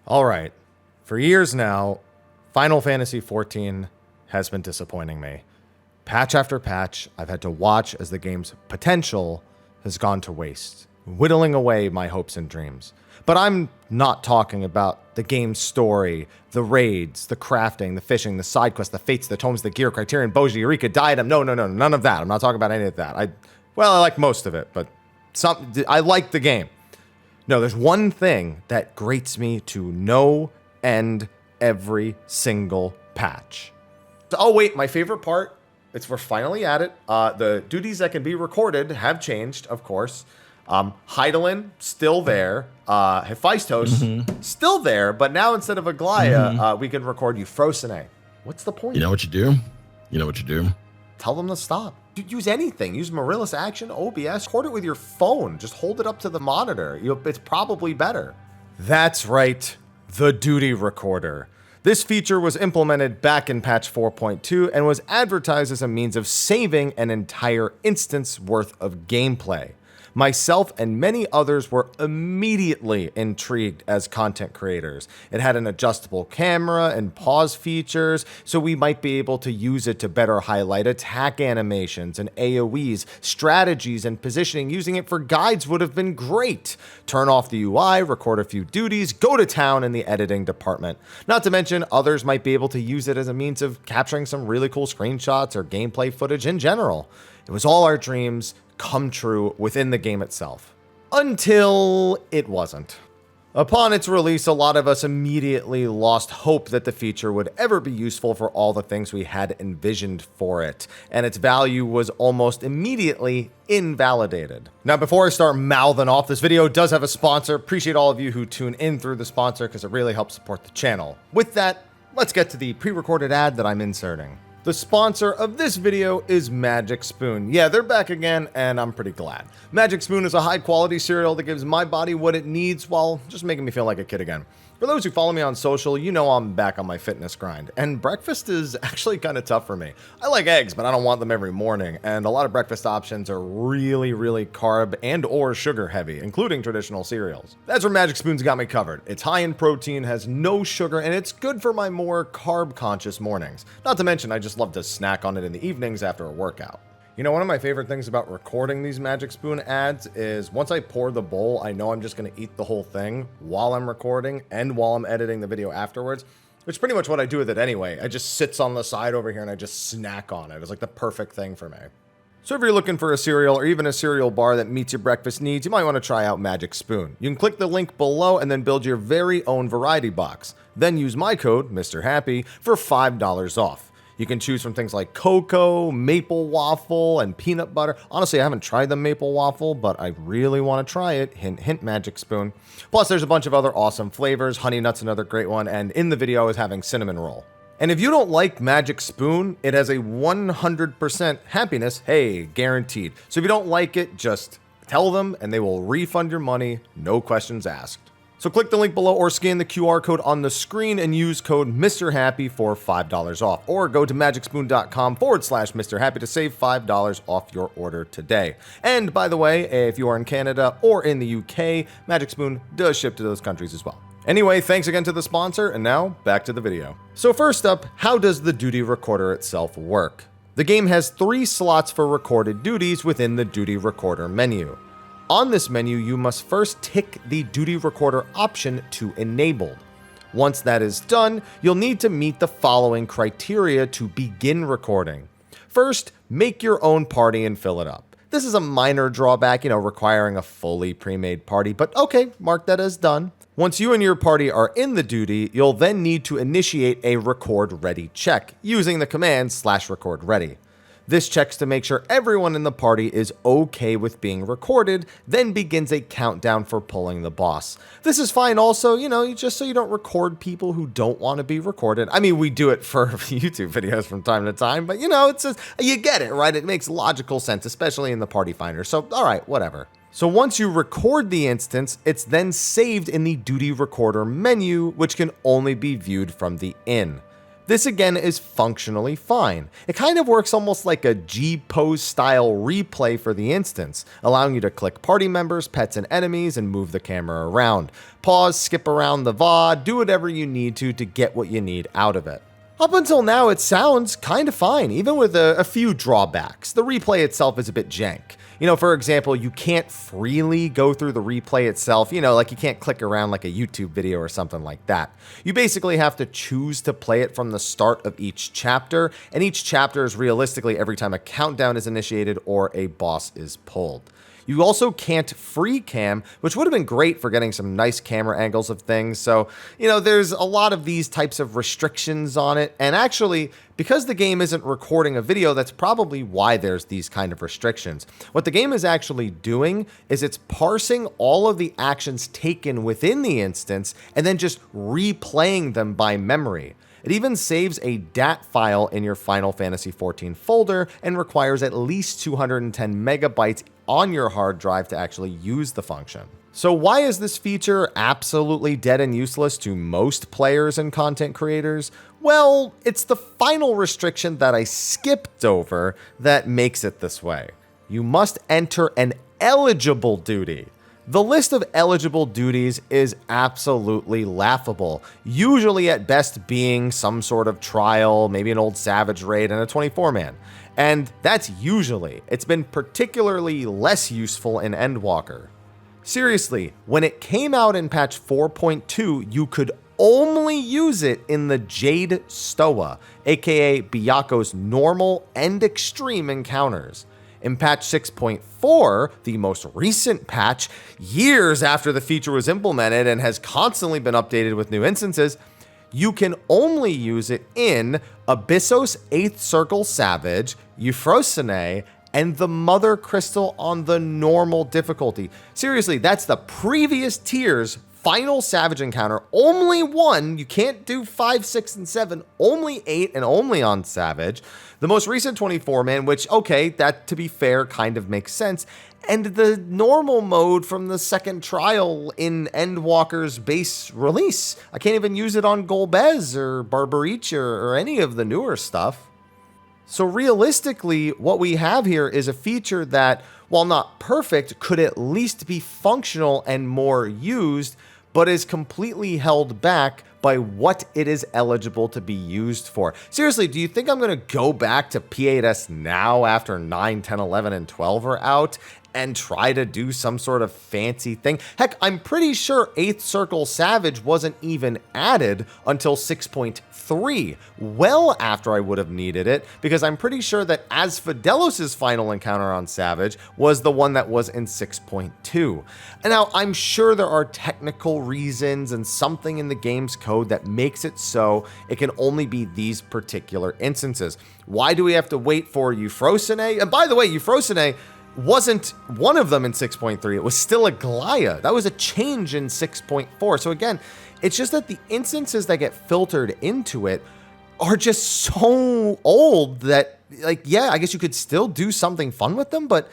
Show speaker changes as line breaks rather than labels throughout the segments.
All right. For years now, Final Fantasy XIV has been disappointing me. Patch after patch, I've had to watch as the game's potential has gone to waste, whittling away my hopes and dreams. But I'm not talking about the game's story, the raids, the crafting, the fishing, the side quests, the fates, the tomes, the gear, criterion, Boja, Eureka, diadem. No, none of that. I'm not talking about any of that. I like most of it, but I like the game. No, there's one thing that grates me to no end every single patch. Oh wait, my favorite part, we're finally at it. The duties that can be recorded have changed, of course. Heidelin, still there. Hephaestus, still there, but now instead of Aglaya, we can record Euphrosyne. What's the point?
You know what you do?
Tell them to stop. Use anything. Use Marilla's Action, OBS. Record it with your phone. Just hold it up to the monitor. It's probably better. That's right. The Duty Recorder. This feature was implemented back in patch 4.2 and was advertised as a means of saving an entire instance worth of gameplay. Myself and many others were immediately intrigued as content creators. It had an adjustable camera and pause features, so we might be able to use it to better highlight attack animations and AoEs, strategies, and positioning. Using it for guides would have been great. Turn off the UI, record a few duties, go to town in the editing department. Not to mention, others might be able to use it as a means of capturing some really cool screenshots or gameplay footage in general. It was all our dreams come true within the game itself. Until it wasn't. Upon its release, a lot of us immediately lost hope that the feature would ever be useful for all the things we had envisioned for it, and its value was almost immediately invalidated. Now, before I start mouthing off, this video does have a sponsor. Appreciate all of you who tune in through the sponsor because it really helps support the channel. With that, let's get to the pre-recorded ad that I'm inserting. The sponsor of this video is Magic Spoon. Yeah, they're back again, and I'm pretty glad. Magic Spoon is a high-quality cereal that gives my body what it needs while just making me feel like a kid again. For those who follow me on social, you know I'm back on my fitness grind, and breakfast is actually kind of tough for me. I like eggs, but I don't want them every morning, and a lot of breakfast options are really carb and or sugar heavy, including traditional cereals. That's where Magic Spoon's got me covered. It's high in protein, has no sugar, and it's good for my more carb-conscious mornings. Not to mention, I just love to snack on it in the evenings after a workout. You know, one of my favorite things about recording these Magic Spoon ads is once I pour the bowl, I know I'm just going to eat the whole thing while I'm recording and while I'm editing the video afterwards, which is pretty much what I do with it anyway. It just sits on the side over here and I just snack on it. It's like the perfect thing for me. So if you're looking for a cereal or even a cereal bar that meets your breakfast needs, you might want to try out Magic Spoon. You can click the link below and then build your very own variety box. Then use my code, Mr. Happy, for $5 off. You can choose from things like cocoa, maple waffle, and peanut butter. Honestly, I haven't tried the maple waffle, but I really want to try it. Hint, hint, Magic Spoon. Plus, there's a bunch of other awesome flavors. Honey Nut's another great one, and in the video, I was having cinnamon roll. And if you don't like Magic Spoon, it has a 100% happiness, hey, guaranteed. So if you don't like it, just tell them, and they will refund your money, no questions asked. So click the link below or scan the QR code on the screen and use code Mr. Happy for $5 off. Or go to magicspoon.com/Mr. Happy to save $5 off your order today. And by the way, if you are in Canada or in the UK, Magic Spoon does ship to those countries as well. Anyway, thanks again to the sponsor, and now back to the video. So first up, how does the Duty Recorder itself work? The game has 3 slots for recorded duties within the Duty Recorder menu. On this menu, you must first tick the Duty Recorder option to enabled. Once that is done, you'll need to meet the following criteria to begin recording. First, make your own party and fill it up. This is a minor drawback, requiring a fully pre-made party, but okay, mark that as done. Once you and your party are in the duty, you'll then need to initiate a record ready check using the command /record ready. This checks to make sure everyone in the party is okay with being recorded, then begins a countdown for pulling the boss. This is fine also, just so you don't record people who don't want to be recorded. I mean, we do it for YouTube videos from time to time, but it's just, you get it, right? It makes logical sense, especially in the party finder. So, all right, whatever. So once you record the instance, it's then saved in the Duty Recorder menu, which can only be viewed from the inn. This again is functionally fine. It kind of works almost like a G-pose style replay for the instance, allowing you to click party members, pets, and enemies and move the camera around. Pause, skip around the VOD, do whatever you need to get what you need out of it. Up until now, it sounds kind of fine, even with a few drawbacks. The replay itself is a bit jank. For example, you can't freely go through the replay itself, like you can't click around like a YouTube video or something like that. You basically have to choose to play it from the start of each chapter, and each chapter is realistically every time a countdown is initiated or a boss is pulled. You also can't free cam, which would have been great for getting some nice camera angles of things. So, there's a lot of these types of restrictions on it. And actually, because the game isn't recording a video, that's probably why there's these kind of restrictions. What the game is actually doing is it's parsing all of the actions taken within the instance and then just replaying them by memory. It even saves a DAT file in your Final Fantasy XIV folder and requires at least 210 megabytes on your hard drive to actually use the function. So why is this feature absolutely dead and useless to most players and content creators? Well, it's the final restriction that I skipped over that makes it this way. You must enter an eligible duty. The list of eligible duties is absolutely laughable, usually at best being some sort of trial, maybe an old Savage raid, and a 24-man. And that's usually. It's been particularly less useful in Endwalker. Seriously, when it came out in patch 4.2, you could only use it in the Jade Stoa, aka Byaku's normal and extreme encounters. In patch 6.4, the most recent patch, years after the feature was implemented and has constantly been updated with new instances, you can only use it in Abyssos 8th Circle Savage, Euphrosyne, and the Mother Crystal on the normal difficulty. Seriously, that's the previous tier's final Savage encounter. Only one. You can't do 5, 6, and 7. Only 8 and only on Savage. The most recent 24-man, which, okay, that to be fair kind of makes sense. And the normal mode from the second trial in Endwalker's base release. I can't even use it on Golbez or Barbarich or any of the newer stuff. So realistically, what we have here is a feature that, while not perfect, could at least be functional and more used, but is completely held back by what it is eligible to be used for. Seriously, do you think I'm going to go back to P8S now after 9, 10, 11, and 12 are out and try to do some sort of fancy thing? Heck, I'm pretty sure 8th Circle Savage wasn't even added until 6.3, well after I would have needed it, because I'm pretty sure that Asfidelos' final encounter on Savage was the one that was in 6.2. And now, I'm sure there are technical reasons and something in the game's code that makes it so it can only be these particular instances. Why do we have to wait for Euphrosyne? And by the way, Euphrosyne wasn't one of them in 6.3. It was still a Glaya. That was a change in 6.4. So again, it's just that the instances that get filtered into it are just so old that, like, yeah, I guess you could still do something fun with them, but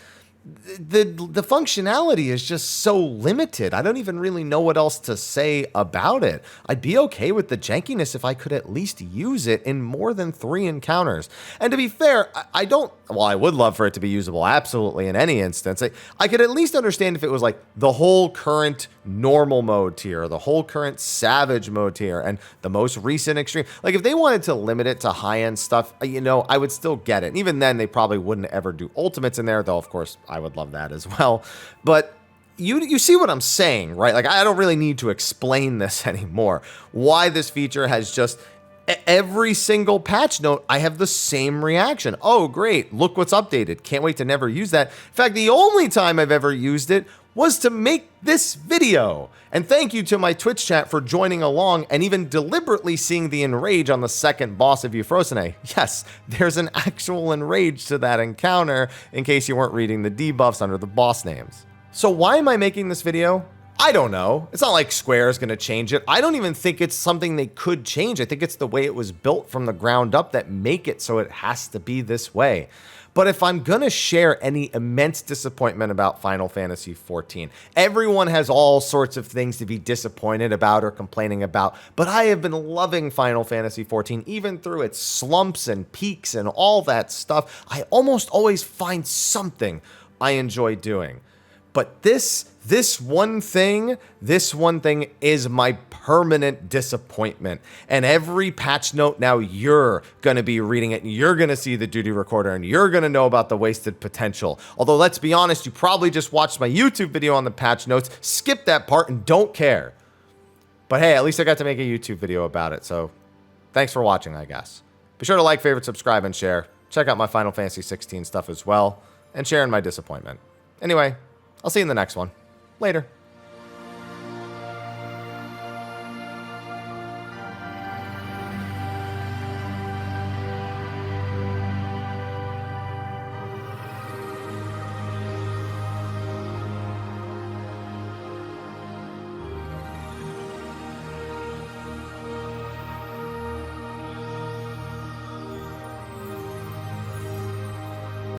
the functionality is just so limited. I don't even really know what else to say about it. I'd be okay with the jankiness if I could at least use it in more than 3 encounters. And to be fair, I would love for it to be usable absolutely in any instance. I could at least understand if it was like the whole current normal mode tier, the whole current Savage mode tier, and the most recent extreme. Like if they wanted to limit it to high-end stuff, I would still get it. And even then, they probably wouldn't ever do ultimates in there, though of course I would love that as well. But you see what I'm saying, right? Like I don't really need to explain this anymore. Why this feature has just every single patch note, I have the same reaction. Oh, great. Look what's updated. Can't wait to never use that. In fact, the only time I've ever used it was to make this video. And thank you to my Twitch chat for joining along and even deliberately seeing the enrage on the second boss of Euphrosyne. Yes, there's an actual enrage to that encounter, in case you weren't reading the debuffs under the boss names. So why am I making this video? I don't know. It's not like Square is going to change it. I don't even think it's something they could change. I think it's the way it was built from the ground up that make it so it has to be this way. But if I'm going to share any immense disappointment about Final Fantasy XIV, everyone has all sorts of things to be disappointed about or complaining about, but I have been loving Final Fantasy XIV even through its slumps and peaks and all that stuff. I almost always find something I enjoy doing. But this one thing is my permanent disappointment. And every patch note now, you're going to be reading it, and you're going to see the duty recorder, and you're going to know about the wasted potential. Although, let's be honest, you probably just watched my YouTube video on the patch notes, skip that part, and don't care. But hey, at least I got to make a YouTube video about it, so thanks for watching, I guess. Be sure to like, favorite, subscribe, and share. Check out my Final Fantasy XVI stuff as well, and share in my disappointment. Anyway, I'll see you in the next one. Later.